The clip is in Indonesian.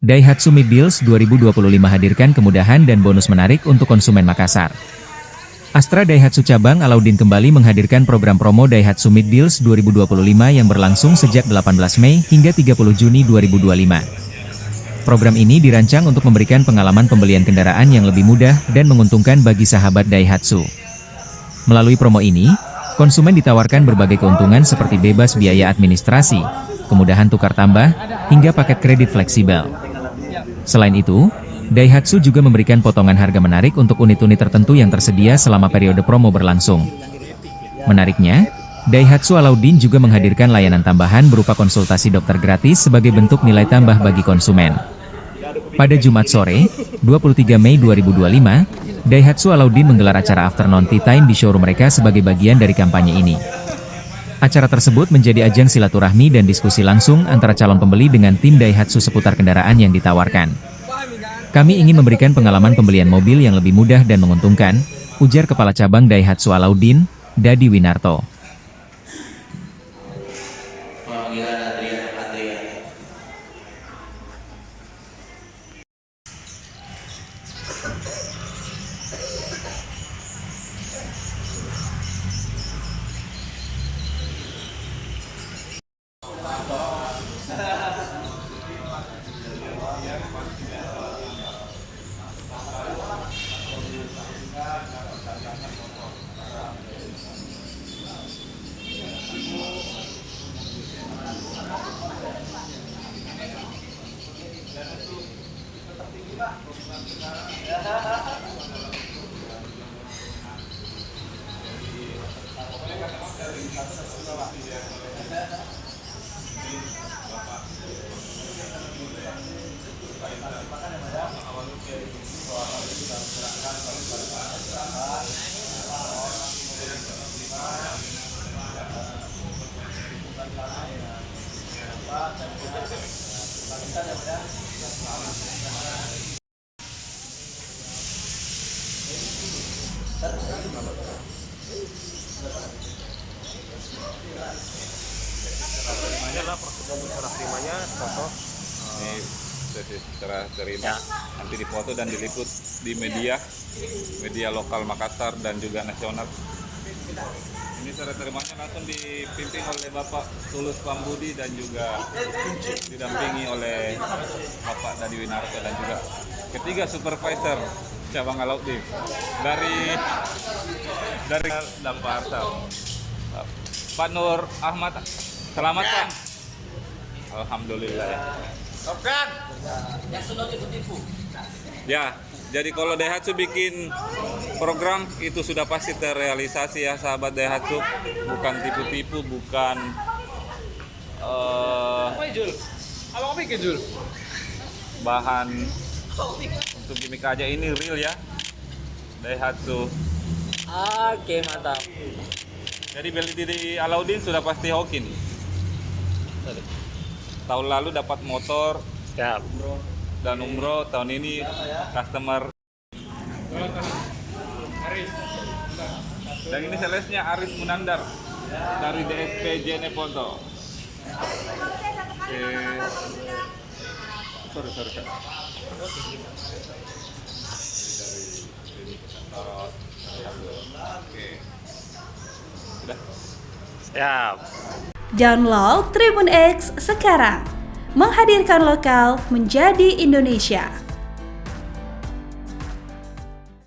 Daihatsu Mid Deals 2025 hadirkan kemudahan dan bonus menarik untuk konsumen Makassar. Astra Daihatsu Cabang Alauddin kembali menghadirkan program promo Daihatsu Mid Deals 2025 yang berlangsung sejak 18 Mei hingga 30 Juni 2025. Program ini dirancang untuk memberikan pengalaman pembelian kendaraan yang lebih mudah dan menguntungkan bagi sahabat Daihatsu. Melalui promo ini, konsumen ditawarkan berbagai keuntungan seperti bebas biaya administrasi, kemudahan tukar tambah, hingga paket kredit fleksibel. Selain itu, Daihatsu juga memberikan potongan harga menarik untuk unit-unit tertentu yang tersedia selama periode promo berlangsung. Menariknya, Daihatsu Alauddin juga menghadirkan layanan tambahan berupa konsultasi dokter gratis sebagai bentuk nilai tambah bagi konsumen. Pada Jumat sore, 23 Mei 2025, Daihatsu Alauddin menggelar acara afternoon tea time di showroom mereka sebagai bagian dari kampanye ini. Acara tersebut menjadi ajang silaturahmi dan diskusi langsung antara calon pembeli dengan tim Daihatsu seputar kendaraan yang ditawarkan. Kami ingin memberikan pengalaman pembelian mobil yang lebih mudah dan menguntungkan, ujar Kepala Cabang Daihatsu Alauddin, Dadi Winarto. Prosedur serah terimanya foto. Ini serah terima, nanti difoto dan diliput di media lokal Makassar dan juga nasional. Ini serah terimanya langsung dipimpin oleh Bapak Tulus Pambudi dan juga didampingi oleh Bapak Dadi Winarto dan juga ketiga supervisor cabang Alauddin dari Dampa Arsa. Pak Nur Ahmad, selamat Pak. Alhamdulillah ya. Oke. Yang sudah tipu-tipu. Ya, jadi kalau Daihatsu bikin program itu sudah pasti terrealisasi ya sahabat Daihatsu. Bukan tipu-tipu, bukan Apa Jul? Apa bikin Jul? bahan untuk gimmick aja, ini real ya. Daihatsu. Oke, mantap. Jadi beli di Alauddin sudah pasti hoki nih. Tahun lalu dapat motor Siap. dan umroh, tahun ini customer. Dan ini salesnya Aris Munandar dari DSP Jeneponto. Sorry. Oke. Sudah. Siap. Download Tribun X sekarang, menghadirkan lokal menjadi Indonesia.